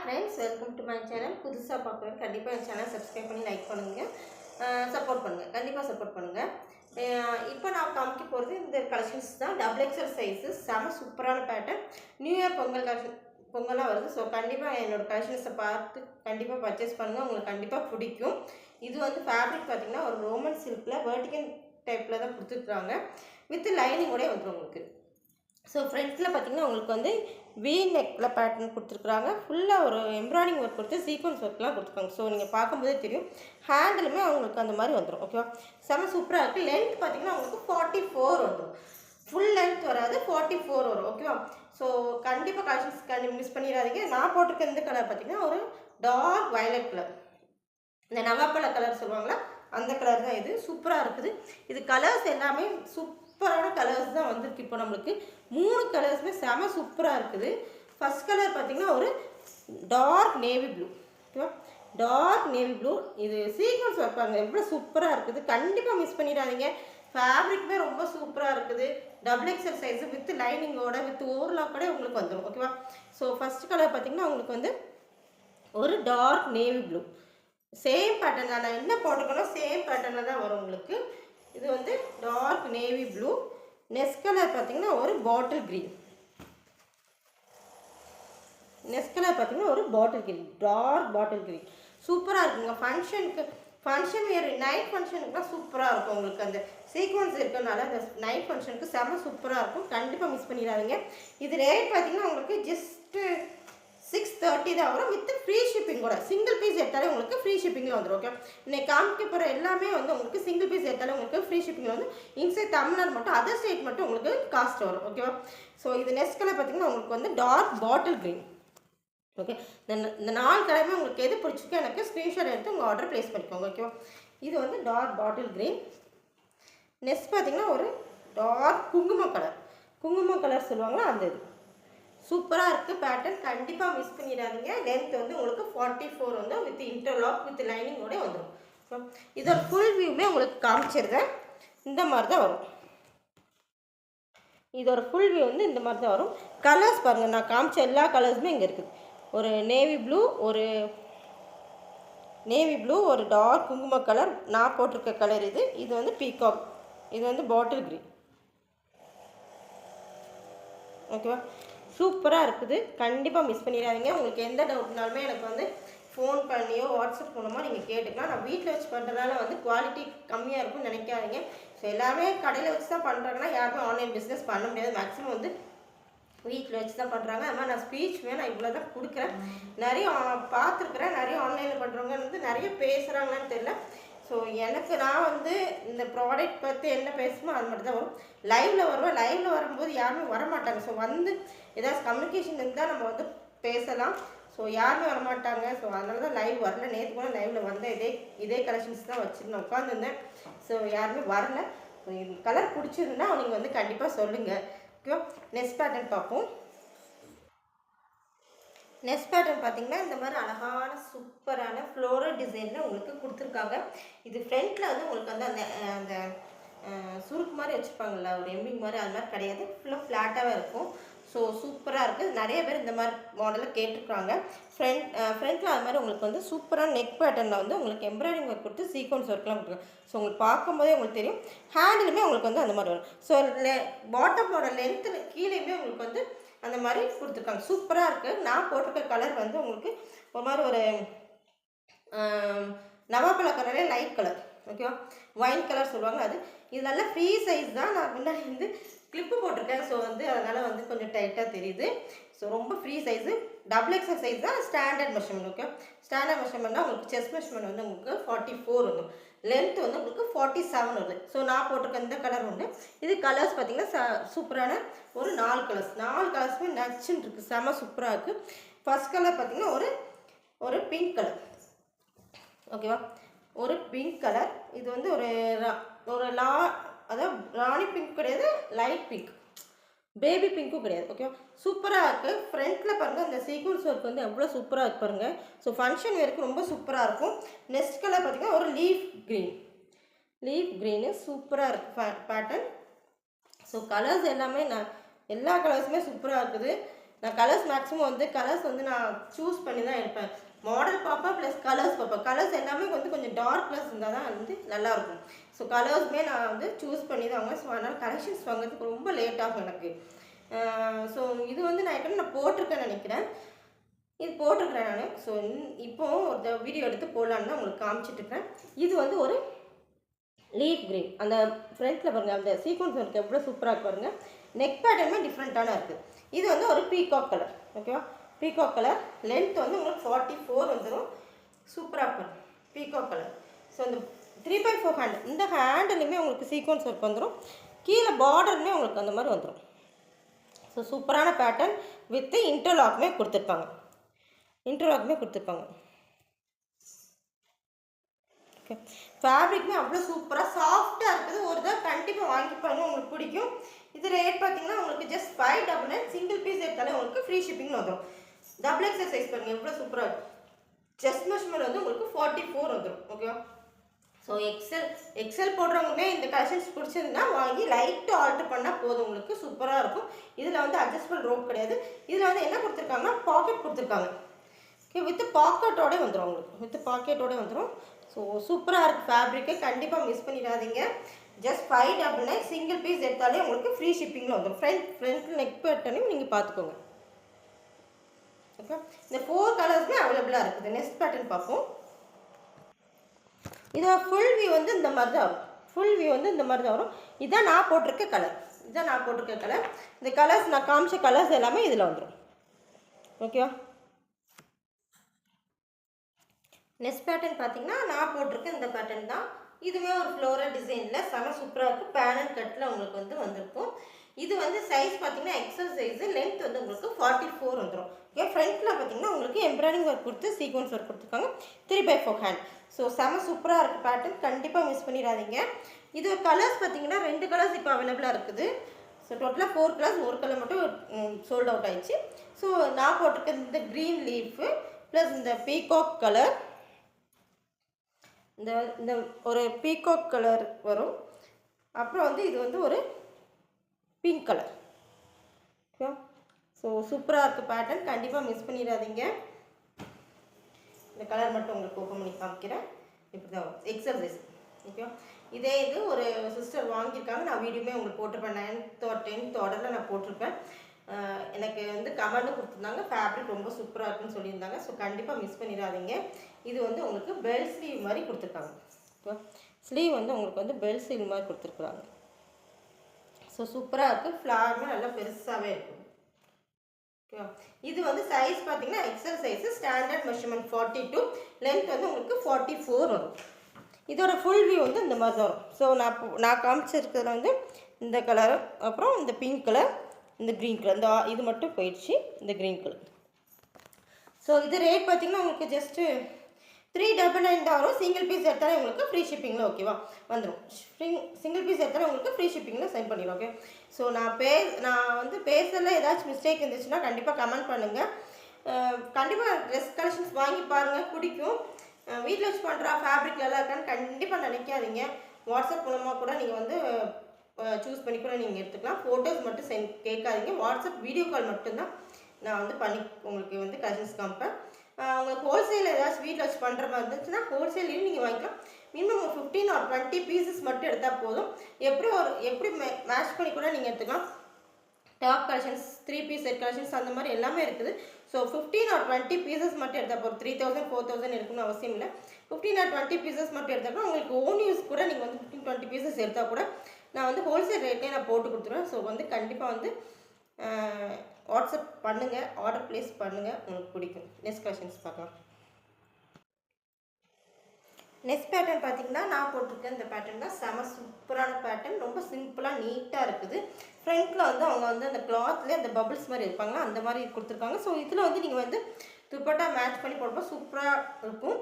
Friends, welcome to my channel. புதுசாக பார்க்குறேன், கண்டிப்பாக என் சேனல் சப்ஸ்கிரைப் பண்ணி லைக் பண்ணுங்கள், சப்போர்ட் பண்ணுங்கள், கண்டிப்பாக சப்போர்ட் பண்ணுங்கள். இப்போ நான் காமிக்க போகிறது இந்த கலெக்ஷன்ஸ் தான். டபுள் எக்ஸல் சைஸு, செம சூப்பரான pattern. New year Pongal collection பொங்கலாக வருது. ஸோ கண்டிப்பாக என்னோடய கலெக்ஷன்ஸை பார்த்து கண்டிப்பாக பர்ச்சேஸ் பண்ணுங்கள், உங்களுக்கு கண்டிப்பாக பிடிக்கும். இது வந்து ஃபேப்ரிக் பார்த்திங்கன்னா ஒரு ரோமன் சில்கில் வெர்டிகல் டைப்பில் தான் கொடுத்துருக்குறாங்க. வித் லைனிங்கோடய வந்துடும் உங்களுக்கு. ஸோ ஃப்ரண்ட்டில் பார்த்திங்கன்னா உங்களுக்கு வந்து வி நெக்கில் பேட்டர்ன் கொடுத்துருக்குறாங்க. ஃபுல்லாக ஒரு எம்ப்ராய்டிங் ஒர்க் கொடுத்து சீக்வன்ஸ் ஒர்க்லாம் கொடுத்துருக்காங்க. ஸோ நீங்கள் பார்க்கும்போதே தெரியும், ஹேண்டிலுமே அவங்களுக்கு அந்த மாதிரி வந்துடும். ஓகேவா, செம சூப்பராக இருக்குது. லென்த் பார்த்திங்கன்னா உங்களுக்கு 44 வந்துடும். ஃபுல் லென்த் வராது, 44 வரும். ஓகேவா, ஸோ கண்டிப்பாக கலெக்ஷன்ஸ் மிஸ் பண்ணிடாதீங்க. நான் போட்டிருக்க இந்த கலர் பார்த்திங்கன்னா ஒரு டார்க் வயலட் கலர், இந்த நவாப்பழ கலர் சொல்லுவாங்களா அந்த கலர் தான். இது சூப்பராக இருக்குது. இது கலர்ஸ் எல்லாமே சூப்பரான கலர்ஸ் தான் வந்திருக்கு. இப்போ நம்மளுக்கு 3 கலர்ஸுமே செம சூப்பராக இருக்குது. ஃபஸ்ட் கலர் பார்த்திங்கன்னா ஒரு டார்க் நேவி ப்ளூ. ஓகேவா, டார்க் நேவி ப்ளூ. இது சீக்வன்ஸ் வைப்பாங்க, எவ்வளோ சூப்பராக இருக்குது. கண்டிப்பாக மிஸ் பண்ணிடாதீங்க. ஃபேப்ரிக்குமே ரொம்ப சூப்பராக இருக்குது. டபுள் எக்ஸல் சைஸு வித் லைனிங்கோட வித் ஓவர்லாக்கோட உங்களுக்கு வந்துடும். ஓகேவா, ஸோ ஃபஸ்ட் கலர் பார்த்திங்கன்னா உங்களுக்கு வந்து ஒரு dark navy blue. Same pattern தான், நான் என்ன போட்டிருக்கணும் சேம் பேட்டர்னில் தான் வரும் உங்களுக்கு. இது வந்து dark navy blue. Next colour பார்த்தீங்கன்னா ஒரு பாட்டில் க்ரீன். நெக்ஸ்ட் கலர் பார்த்தீங்கன்னா ஒரு bottle green, dark bottle green. சூப்பராக இருக்குங்க. ஃபங்க்ஷன் வேறு நைட் ஃபங்க்ஷனுக்குலாம் சூப்பராக இருக்கும். உங்களுக்கு அந்த சீக்வன்ஸ் இருக்கிறதுனால அந்த நைட் ஃபங்க்ஷனுக்கு செம்ம சூப்பராக இருக்கும். கண்டிப்பாக மிஸ் பண்ணிடாதீங்க. இது ரேட் பார்த்தீங்கன்னா உங்களுக்கு ஜஸ்ட்டு 630 தான் வரும், வித் ஃப்ரீ ஷிப்பிங்கோட. சிங்கிள் பீஸ் எடுத்தாலே உங்களுக்கு ஃப்ரீ ஷிப்பிங்கில் வந்துடும். ஓகே, இன்னைக்கு காமிக்க போகிற எல்லாமே வந்து உங்களுக்கு சிங்கிள் பீஸ் எடுத்தாலே உங்களுக்கு ஃப்ரீ ஷிப்பிங்கில் வந்து இன்சைட் தமிழ்நாடு மட்டும், அதர் ஸ்டேட் மட்டும் உங்களுக்கு காஸ்ட் வரும். ஓகேவா, ஸோ இது நெக்ஸ்ட் கலர் பார்த்தீங்கன்னா உங்களுக்கு வந்து டார்க் பாட்டில் க்ரீன். ஓகே, இந்த 4 கலருமே உங்களுக்கு எது பிடிச்சிருக்கோ எனக்கு ஸ்க்ரீன்ஷாட் எடுத்து உங்கள் ஆர்டர் ப்ளேஸ் பண்ணிக்கோங்க. ஓகேவா, இது வந்து டார்க் பாட்டில் க்ரீன். நெக்ஸ்ட் பார்த்தீங்கன்னா ஒரு டார்க் குங்குமம் கலர் சொல்லுவாங்களா அந்த இது. சூப்பராக இருக்குது பேட்டர்ன், கண்டிப்பாக மிஸ் பண்ணிடாதீங்க. லென்த் வந்து உங்களுக்கு 44 வந்து வித் இன்டர்லாக் வித் லைனிங்கோட வந்துடும். ஸோ இதோட ஃபுல் வியூமே உங்களுக்கு காமிச்சிருந்தேன். இந்த மாதிரி தான் வரும். இதோட ஃபுல் வியூ வந்து இந்த மாதிரி தான் வரும். கலர்ஸ் பாருங்கள், நான் காமிச்ச எல்லா கலர்ஸுமே இங்கே இருக்குது. ஒரு நேவி ப்ளூ, ஒரு டார்க் குங்கும கலர், நான் போட்டிருக்க கலர் இது. இது வந்து பீகாக், இது வந்து பாட்டில் க்ரீன். ஓகேவா, சூப்பராக இருக்குது. கண்டிப்பாக மிஸ் பண்ணிடாதீங்க. உங்களுக்கு எந்த டவுட்னாலுமே எனக்கு வந்து ஃபோன் பண்ணியோ வாட்ஸ்அப் மூலமாக நீங்கள் கேட்டுக்கலாம். நான் வீட்டில் வச்சு பண்ணுறதுனால வந்து குவாலிட்டி கம்மியாக இருக்கும்னு நினைக்காதீங்க. ஸோ எல்லாமே கடையில் வச்சு தான் பண்ணுறாங்கன்னா யாருமே ஆன்லைன் பிஸ்னஸ் பண்ண முடியாது. மேக்ஸிமம் வந்து வீட்டில் வச்சு தான் பண்ணுறாங்க. அது மாதிரி நான் ஸ்பீச்சுமே நான் இவ்வளோ தான் கொடுக்குறேன். நிறைய பார்த்துருக்குறேன், நிறைய ஆன்லைனில் பண்ணுறவங்க வந்து நிறைய பேசுகிறாங்களான்னு தெரியல. ஸோ நான் வந்து இந்த ப்ராடக்ட் பற்றி என்ன பேசுமோ அது மட்டும் தான் வரும். லைவில் வருவேன். லைவில் வரும்போது யாருமே வரமாட்டாங்க. ஸோ வந்து ஏதாச்சும் கம்யூனிகேஷன் இருந்தால் நம்ம வந்து பேசலாம். ஸோ யாருமே வரமாட்டாங்க. ஸோ அதனால தான் லைவ் வரல. நேற்று கூட லைவில் வந்தேன், இதே கலெக்ஷன்ஸ் தான் வச்சுருந்தேன், உட்காந்துருந்தேன். ஸோ யாருமே வரல. ஸோ கலர் பிடிச்சிருந்தா நீங்கள் வந்து கண்டிப்பாக சொல்லுங்கள். ஓகே, நெக்ஸ்ட் பேட்டர்ன் பார்ப்போம். நெக்ஸ்ட் பேட்டர்ன் பார்த்தீங்கன்னா இந்த மாதிரி அழகான சூப்பரான ஃப்ளோரல் டிசைனில் உங்களுக்கு கொடுத்துருக்காங்க. இது ஃப்ரண்ட்டில் வந்து உங்களுக்கு வந்து அந்த சுருக்கு மாதிரி வச்சுருப்பாங்கள்ல, ஒரு எம்மிங் மாதிரி, அது மாதிரி கிடையாது. ஃபுல்லாக ஃப்ளாட்டாகவே இருக்கும். ஸோ சூப்பராக இருக்குது. நிறைய பேர் இந்த மாதிரி மாடலில் கேட்டிருக்காங்க. ஃப்ரண்ட்டில் அது மாதிரி உங்களுக்கு வந்து சூப்பரான நெக் பேட்டர்னில் வந்து உங்களுக்கு எம்ப்ராய்டிங் ஒர்க் கொடுத்து சீக்வன்ஸ் ஒர்க்லாம் கொடுத்துருக்காங்க. ஸோ உங்களுக்கு பார்க்கும்போதே உங்களுக்கு தெரியும். ஹேண்டிலுமே உங்களுக்கு வந்து அந்த மாதிரி வரும். ஸோ பாட்டமோட லென்த்து கீழேயுமே உங்களுக்கு வந்து அந்த மாதிரி கொடுத்துருக்காங்க. சூப்பராக இருக்குது. நான் போட்டிருக்க கலர் வந்து உங்களுக்கு ஒரு மாதிரி ஒரு நவாப்பழ கலரே லைட் கலர். ஓகேவா, ஒயின் கலர் சொல்லுவாங்க அது. இது நல்லா ஃப்ரீ சைஸ் தான். நான் முன்னாடி வந்து கிளிப்பு போட்டிருக்கேன். ஸோ வந்து அதனால் வந்து கொஞ்சம் டைட்டாக தெரியுது. ஸோ ரொம்ப free size, double XL size தான். Standard measurement. ஓகே, ஸ்டாண்டர்ட் மெஷர்மெண்ட்னா உங்களுக்கு செஸ்ட் மெஷர்மெண்ட் வந்து உங்களுக்கு 44 வரும். லென்த் வந்து உங்களுக்கு 47 வருது. ஸோ நான் போட்டிருக்க இந்த கலர் உண்டு. இது கலர்ஸ் பார்த்திங்கன்னா சூப்பரான ஒரு 4 கலர்ஸுமே நச்சுன்னு இருக்குது, செம சூப்பராக இருக்குது. ஃபர்ஸ்ட் கலர் பார்த்திங்கன்னா ஒரு பிங்க் கலர். ஓகேவா, ஒரு பிங்க் கலர். இது வந்து அதாவது ராணி பிங்க் கிடையாது, லைட் பிங்க், பேபி பிங்க்கும் கிடையாது. ஓகேவா, சூப்பராக இருக்குது. ஃப்ரண்ட்டில் பாருங்கள், இந்த சீக்வன்ஸ் ஒர்க் வந்து எவ்வளோ சூப்பராக இருக்கு பாருங்கள். ஸோ ஃபங்க்ஷன் வேருக்கு ரொம்ப சூப்பராக இருக்கும். நெக்ஸ்ட் கலர் பார்த்திங்கன்னா ஒரு லீஃப் க்ரீனு சூப்பராக இருக்குது பேட்டர்ன். ஸோ கலர்ஸ் எல்லாமே எல்லா கலர்ஸுமே சூப்பராக இருக்குது. நான் கலர்ஸ் மேக்ஸிமம் வந்து கலர்ஸ் வந்து நான் சூஸ் பண்ணி தான் எடுப்பேன். மாடல் பார்ப்பேன் ப்ளஸ் கலர்ஸ் பார்ப்பேன். கலர்ஸ் எல்லாமே வந்து கொஞ்சம் டார்க் கலர்ஸ் இருந்தால் தான் வந்து நல்லாயிருக்கும். ஸோ கலர்ஸுமே நான் வந்து சூஸ் பண்ணி தான் வாங்குவேன். ஸோ அதனால் கலெக்ஷன்ஸ் வாங்குறதுக்கு ரொம்ப லேட் ஆகும் எனக்கு. ஸோ இது வந்து நான் ஏற்கனவே நான் போட்டிருக்கேன்னு நினைக்கிறேன். இது போட்டிருக்கிறேன் நான். ஸோ இப்போது ஒரு வீடியோ எடுத்து போடலான்னு தான் உங்களுக்கு காமிச்சிட்ருக்கேன். இது வந்து ஒரு லீஃப் கிரீன். அந்த ஃப்ரண்ட்டில் பாருங்கள், அந்த சீக்வன்ஸ் ஒர்க் எவ்வளோ சூப்பராக இருக்கு பாருங்கள். நெக் பேட்டர்னுமே டிஃப்ரெண்ட்டான இருக்குது. இது வந்து ஒரு பீகாக் கலர். ஓகேவா, பீகாக் கலர். லென்த் வந்து உங்களுக்கு 44 வந்துடும். சூப்பராக இருக்கும் பீகாக் கலர். ஸோ இந்த 3/4 ஹேண்ட், இந்த ஹேண்டுலையுமே உங்களுக்கு சீக்வன்ஸ் ஒர்க் வந்துடும். கீழே பார்டருமே உங்களுக்கு அந்த மாதிரி வந்துடும். ஸோ சூப்பரான பேட்டர்ன் வித் இன்டர்லாக்குமே கொடுத்துருப்பாங்க. ஓகே, ஃபேப்ரிக்மே அவ்வளோ சூப்பராக சாஃப்டாக இருக்குது. ஒரு தடவை கண்டிப்பாக வாங்கி பாருங்க, உங்களுக்கு பிடிக்கும். இது ரேட் பார்த்தீங்கன்னா உங்களுக்கு ஜஸ்ட் 599. சிங்கிள் பீஸ் எடுத்தாலே உங்களுக்கு ஃப்ரீ ஷிப்பிங் வந்துடும். டபுள் எக்ஸல் சைஸ் பாருங்கள் எவ்வளோ சூப்பராக இருக்கும். செஸ்ட் மெஷர்மெண்ட் வந்து உங்களுக்கு 44 வந்துடும். ஓகேவா, ஸோ எக்ஸல் போடுறவங்களுமே இந்த கலெக்ஷன்ஸ் பிடிச்சிருந்தா வாங்கி லைட்டாக ஆல்ட்ரு பண்ணால் போதும், உங்களுக்கு சூப்பராக இருக்கும். இதில் வந்து அட்ஜஸ்டபிள் ரோப் கிடையாது. இதில் வந்து என்ன கொடுத்துருக்காங்கன்னா பாக்கெட் கொடுத்துருக்காங்க. ஓகே, வித் பாக்கெட்டோடய வந்துடும் உங்களுக்கு, வந்துடும். ஸோ சூப்பராக இருக்குது ஃபேப்ரிக்கு. கண்டிப்பாக மிஸ் பண்ணிடாதீங்க. ஜஸ்ட் 599. சிங்கிள் பீஸ் எடுத்தாலே உங்களுக்கு ஃப்ரீ ஷிப்பிங்கில் வந்துடும். ஃப்ரண்ட் நெக் பேட்டர்னையும் நீங்கள் பார்த்துக்கோங்க. ஓகே, இந்த 4 கலர்ஸுமே அவைலபிளாக இருக்குது. நெக்ஸ்ட் பேட்டர்ன் பார்ப்போம். இதோட ஃபுல் வியூ வந்து இந்த மாதிரி தான் வரும். இதான் நான் போட்டிருக்க கலர். இந்த கலர்ஸ் நான் காமிச்ச கலர்ஸ் எல்லாமே இதில் வந்துடும். ஓகேவா, நெக்ஸ்ட் பேட்டர்ன் பார்த்தீங்கன்னா நான் போட்டிருக்க இந்த பேட்டர்ன் தான். இதுவே ஒரு ஃப்ளோரல் டிசைனில் செம சூப்பராக இருக்குது. பேனல் கட்டில் உங்களுக்கு வந்து வந்திருக்கும். இது வந்து சைஸ் பார்த்தீங்கன்னா எக்ஸல் சைஸு. லென்த் வந்து உங்களுக்கு 44 வந்துடும். ஓகே, ஃப்ரண்ட்டில் பார்த்தீங்கன்னா உங்களுக்கு எம்ப்ராய்டிங் ஒர்க் கொடுத்து சீக்வன்ஸ் ஒர்க் கொடுத்துருக்காங்க. 3/4 ஹேண்ட். ஸோ செம சூப்பராக இருக்குது பேட்டர்ன். கண்டிப்பாக மிஸ் பண்ணிடாதீங்க. இது கலர்ஸ் பார்த்தீங்கன்னா 2 கலர்ஸ் இப்போ அவைலபிளாக இருக்குது. ஸோ டோட்டலாக 4 கலர்ஸ், ஒரு கலர் மட்டும் சோல்ட் அவுட் ஆயிடுச்சு. ஸோ நான் போட்டிருக்க இந்த க்ரீன் லீஃபு ப்ளஸ் இந்த பீகாக் கலர், இந்த ஒரு பீகாக் கலர் வரும். அப்புறம் வந்து இது வந்து ஒரு பிங்க் கலர். ஓகே, ஸோ சூப்பராக இருக்குது பேட்டர்ன். கண்டிப்பாக மிஸ் பண்ணிடாதீங்க. இந்த கலர் மட்டும் உங்களுக்கு ஓப்பன் பண்ணி காமிக்கிறேன். இப்படி தான் எக்ஸல் சைஸ். ஓகே, இதே இது ஒரு சிஸ்டர் வாங்கியிருக்காங்க. நான் வீடியோமே உங்களுக்கு போட்டிருப்பேன். 9th or 10th ஆர்டரில் நான் போட்டிருப்பேன். எனக்கு வந்து கமெண்ட்டும் கொடுத்துருந்தாங்க, ஃபேப்ரிக் ரொம்ப சூப்பராக இருக்குன்னு சொல்லியிருந்தாங்க. ஸோ கண்டிப்பாக மிஸ் பண்ணிடாதீங்க. இது வந்து உங்களுக்கு பெல் ஸ்லீவ் மாதிரி கொடுத்துருக்காங்க. ஓகே, ஸ்லீவ் வந்து உங்களுக்கு வந்து பெல் ஸ்லீவ் மாதிரி கொடுத்துருக்குறாங்க. ஸோ சூப்பராக இருக்குது. ஃப்ளாருமே நல்லா பெருசாகவே இருக்கும். ஓகே, இது வந்து சைஸ் பார்த்தீங்கன்னா XL size. Standard measurement 42. Length வந்து உங்களுக்கு 44 வரும். இதோட ஃபுல் வியூ வந்து இந்த மாதிரி தான் வரும். ஸோ நான் காமிச்சிருக்கிறதுல வந்து இந்த கலர், அப்புறம் இந்த பிங்க் கலர், இந்த க்ரீன் கலர், இந்த இது மட்டும் போயிடுச்சு, இந்த க்ரீன் கலர். ஸோ இது ரேட் பார்த்தீங்கன்னா உங்களுக்கு ஜஸ்ட்டு 399 தான் வரும். சிங்கிள் பீஸ் எடுத்தாலே உங்களுக்கு ஃப்ரீ ஷிப்பிங்கில் ஓகேவா வந்துடும். சிங்கிள் பீஸ் எடுத்தாலே உங்களுக்கு ஃப்ரீ ஷிப்பிங்கில் சென்ட் பண்ணிடுவோம். ஓகே, ஸோ நான் வந்து பேசல ஏதாச்சும் மிஸ்டேக் இருந்துச்சுன்னா கண்டிப்பாக கமெண்ட் பண்ணுங்கள். கண்டிப்பாக ட்ரெஸ் கலெக்ஷன்ஸ் வாங்கி பாருங்கள், பிடிக்கும். வீட்டில் வச்சு பண்ணுறா ஃபேப்ரிக் நல்லா இருக்கான்னு கண்டிப்பாக நினைக்காதீங்க. வாட்ஸ்அப் மூலமாக கூட நீங்கள் வந்து சூஸ் பண்ணி கூட நீங்கள் எடுத்துக்கலாம். ஃபோட்டோஸ் மட்டும் கேட்காதீங்க. வாட்ஸ்அப் வீடியோ கால் மட்டும்தான் நான் வந்து பண்ணி உங்களுக்கு வந்து கலெக்ஷன்ஸ் காமிப்பேன். உங்களுக்கு ஹோல்சேல் ஏதாச்சும் வீட்டில் வச்சு பண்ணுற மாதிரி இருந்துச்சுன்னா ஹோல்சேலையும் நீங்கள் வாங்கிக்கலாம். மினிமம் 15 or 20 பீசஸ் மட்டும் எடுத்தால் போதும். எப்படி மேட்ச் பண்ணி கூட நீங்கள் எடுத்துக்கலாம். Top collections, 3 piece set collections அந்த மாதிரி எல்லாமே இருக்குது. ஸோ 15 or 20 பீசஸ் மட்டும் எடுத்தால் போதும். 3000 4000 எடுக்கணும்னு அவசியம் இல்லை. 15 or 20 பீசஸ் மட்டும் எடுத்தால் உங்களுக்கு ஓன் யூஸ் கூட நீங்கள் வந்து 15-20 பீசஸ் எடுத்தால் கூட நான் வந்து ஹோல்சேல் ரேட்லேயே நான் போட்டு கொடுத்துருவேன். ஸோ வந்து கண்டிப்பாக வந்து வாட்ஸ்அப் பண்ணுங்கள், ஆர்டர் ப்ளேஸ் பண்ணுங்கள், உங்களுக்கு பிடிக்கும். நெக்ஸ்ட் கலெக்ஷன்ஸ் பார்க்கலாம். நெக்ஸ்ட் பேட்டர்ன் பார்த்தீங்கன்னா நான் போட்டிருக்கேன் இந்த பேட்டர்ன் தான். செம சூப்பரான பேட்டர்ன். ரொம்ப சிம்பிளாக நீட்டாக இருக்குது. ஃப்ரண்ட்டில் வந்து அவங்க வந்து அந்த கிளாத்லேயே அந்த பபிள்ஸ் மாதிரி இருப்பாங்களா அந்த மாதிரி கொடுத்துருக்காங்க. ஸோ இதில் வந்து நீங்கள் வந்து துப்பட்டா மேட்ச் பண்ணி போடும்போது சூப்பராக இருக்கும்.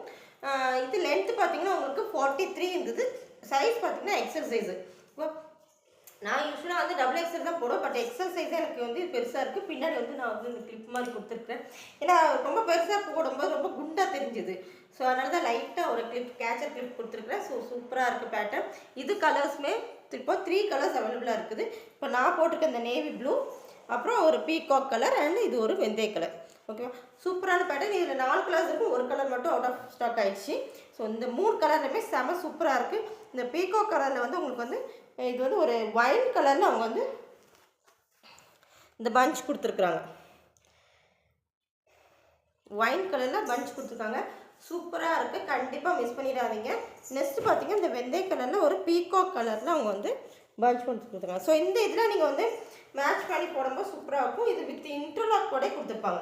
இது லென்த்து பார்த்தீங்கன்னா உங்களுக்கு 43 இருந்தது. சைஸ் பார்த்தீங்கன்னா எக்ஸல் சைஸு. நான் யூஸ்வலாக வந்து டபுள் எக்ஸல் தான் போடுவேன். பட் எக்ஸல் சைஸே எனக்கு வந்து பெருசாக இருக்குது. பின்னாடி வந்து நான் வந்து இந்த கிளிப் மாதிரி கொடுத்துருக்கேன். ஏன்னா ரொம்ப பெருசாக போடும்போது ரொம்ப குண்டாக தெரிஞ்சுது. ஸோ அதனால தான் லைட்டாக ஒரு கேச்சர் கிளிப் கொடுத்துருக்குறேன். ஸோ சூப்பராக இருக்குது பேட்டர்ன். இது கலர்ஸுமே இப்போ 3 கலர்ஸ் அவைலபிளாக இருக்குது. இப்போ நான் போட்டிருக்க இந்த நேவி ப்ளூ, அப்புறம் ஒரு பீகாக் கலர் அண்ட் இது ஒரு வெந்தய கலர். ஓகேவா, சூப்பரான பேட்டர்ன். இதில் 4 கலர்ஸ் இருக்கும், ஒரு கலர் மட்டும் அவுட் ஆஃப் ஸ்டாக் ஆயிடுச்சு. ஸோ இந்த 3 கலர்லையுமே செம சூப்பராக இருக்குது. இந்த பீகாக் கலரில் வந்து உங்களுக்கு வந்து இது வந்து ஒரு ஒயின் கலரில் அவங்க வந்து இந்த பஞ்ச் கொடுத்துருக்குறாங்க. ஒயின் கலரில் பஞ்ச் கொடுத்துருக்காங்க, சூப்பராக இருக்குது. கண்டிப்பாக மிஸ் பண்ணிடாதீங்க. நெக்ஸ்ட்டு பார்த்தீங்கன்னா இந்த வெந்தய கலரில் ஒரு பீகாக் கலரில் அவங்க வந்து பஞ்ச் கொடுத்துருக்காங்க. ஸோ இந்த இதில் நீங்கள் வந்து மேட்ச் பண்ணி போடும்போது சூப்பராக இருக்கும். இது வித் இன்டர்லாக் கூட கொடுத்துருப்பாங்க,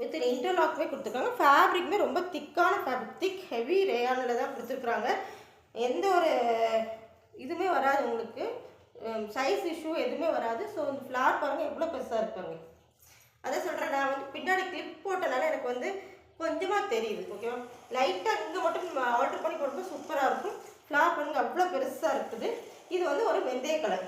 வித் இன்டர்லாக்வே கொடுத்துருக்காங்க. ஃபேப்ரிக்குமே ரொம்ப திக்கான ஃபேப்ரிக், திக் ஹெவி ரேயானில் தான் கொடுத்துருக்குறாங்க. எந்த ஒரு இதுவுமே வராது உங்களுக்கு, சைஸ் இஷ்யூ எதுவுமே வராது. ஸோ இந்த ஃப்ளார் பாருங்கள் எவ்வளோ பெருசாக இருப்பாங்க. அதான் சொல்கிறேன், நான் வந்து பின்னாடி கிளிப் போட்டனால எனக்கு வந்து கொஞ்சமாக தெரியுது. ஓகேவா, லைட்டாக இங்கே மட்டும் ஆல்ட்ரு பண்ணி போடும்போது சூப்பராக இருக்கும். ஃப்ளார் பண்ணுங்கள் அவ்வளோ பெருசாக இருக்குது. இது வந்து ஒரு வெந்தய கலர்.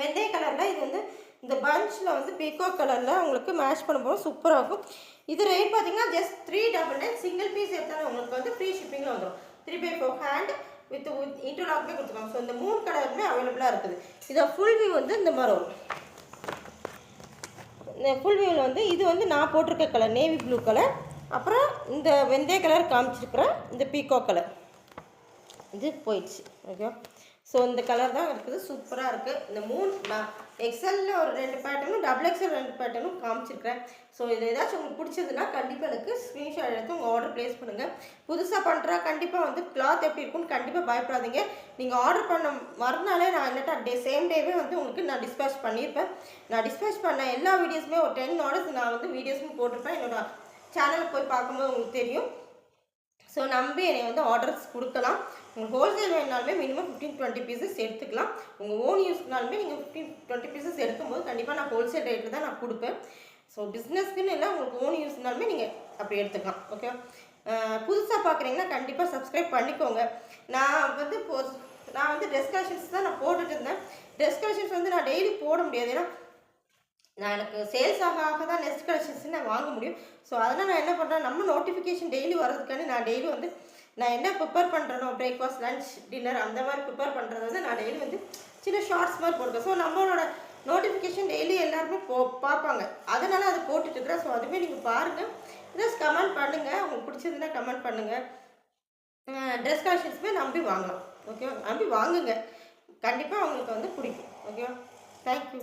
வெந்தய கலரில் இது வந்து இந்த பஞ்சில் வந்து பீகாக் கலரில் உங்களுக்கு மேட்ச் பண்ணும்போது சூப்பராக இருக்கும். இது ரேட் பார்த்தீங்கன்னா ஜஸ்ட் 399. சிங்கிள் பீஸ் எடுத்தாலும் உங்களுக்கு வந்து ஃப்ரீ ஷிப்பிங்கில் வந்துடும். 3/4 ஹேண்ட் வித் இன்டர்லாக்மே கொடுத்துருக்காங்க. ஸோ இந்த 3 கலருமே அவைலபிளாக இருக்குது. இதை ஃபுல் வியூ வந்து இந்த மாதிரி வரும். இந்த ஃபுல் வியூவில் வந்து இது வந்து நான் போட்டிருக்க கலர் நேவி ப்ளூ கலர், அப்புறம் இந்த வெந்தய கலர் காமிச்சிருக்கிறேன், இந்த பீகாக் கலர் இது போயிடுச்சு. ஓகே, ஸோ இந்த கலர் தான் இருக்குது, சூப்பராக இருக்குது. இந்த 3 நான் எக்ஸலில் ஒரு 2 பேட்டர்னும் டபுள் எக்ஸல் 2 பேட்டர்னும் காமிச்சிருக்கிறேன். ஸோ இது ஏதாச்சும் உங்களுக்கு பிடிச்சதுன்னா கண்டிப்பாக எனக்கு ஸ்க்ரீன்ஷாட் எடுத்து உங்கள் ஆர்டர் ப்ளேஸ் பண்ணுங்கள். புதுசாக பண்ணுறா கண்டிப்பாக வந்து கிளாத் எப்படி இருக்குன்னு கண்டிப்பாக பயப்படாதீங்க. நீங்கள் ஆர்டர் பண்ண மறுநாளே நான் இல்லாட்டா சேம் டேவே வந்து உங்களுக்கு நான் டிஸ்பேச் பண்ணியிருப்பேன். நான் டிஸ்பேச் பண்ண எல்லா வீடியோஸுமே ஒரு 10 ஆர்டர்ஸ் நான் வந்து வீடியோஸும் போட்டிருப்பேன். என்னோடய சேனலுக்கு போய் பார்க்கும்போது உங்களுக்கு தெரியும். ஸோ நம்பி என்னை வந்து ஆர்டர்ஸ் கொடுக்கலாம். உங்களுக்கு ஹோல்சேல் வேணுனாலுமே மினிமம் 15-20 பீசஸ் எடுத்துக்கலாம். உங்கள் ஓன் யூஸ்னாலுமே நீங்கள் 15-20 பீசஸ் எடுக்கும்போது கண்டிப்பாக நான் ஹோல்சேல் ரேட்டில் தான் நான் கொடுப்பேன். ஸோ பிஸ்னஸ்க்குன்னு இல்லை, உங்களுக்கு ஓன் யூஸ்னாலுமே நீங்கள் அப்படி எடுத்துக்கலாம். ஓகே, புதுசாக பார்க்குறீங்கன்னா கண்டிப்பாக சப்ஸ்கிரைப் பண்ணிக்கோங்க. நான் வந்து ட்ரெஸ் கலெக்ஷன்ஸ் தான் நான் போட்டுட்டு இருந்தேன். ட்ரெஸ் கலெக்ஷன்ஸ் வந்து நான் டெய்லி போட முடியாது, ஏன்னா நான் எனக்கு சேல்ஸ் ஆக தான் நெக்ஸ்ட் கலெக்ஷன்ஸ் நான் வாங்க முடியும். ஸோ அதனால் நான் என்ன பண்ணுறேன், நம்ம நோட்டிஃபிகேஷன் டெய்லி வர்றதுக்காண்டி நான் டெய்லி வந்து நான் என்ன ப்ரிப்பேர் பண்ணுறேனோ பிரேக்ஃபாஸ்ட் லஞ்ச் டின்னர் அந்த மாதிரி ப்ரிப்பேர் பண்ணுறது வந்து நான் டெய்லி வந்து சின்ன ஷார்ட்ஸ் மாதிரி போடுறேன். ஸோ நம்மளோட நோட்டிஃபிகேஷன் டெய்லி எல்லாருமே பார்ப்பாங்க, அதனால் அதை போட்டுட்ருக்குறேன். ஸோ அதுவே நீங்கள் பாருங்கள், ஜஸ்ட் கமெண்ட் பண்ணுங்கள், உங்களுக்கு பிடிச்சதுன்னா கமெண்ட் பண்ணுங்கள். ட்ரெஸ் கலெக்ஷன்ஸுமே நம்பி வாங்கலாம். ஓகேவா, நம்பி வாங்குங்க, கண்டிப்பாக அவங்களுக்கு வந்து பிடிக்கும். ஓகேவா, தேங்க்யூ.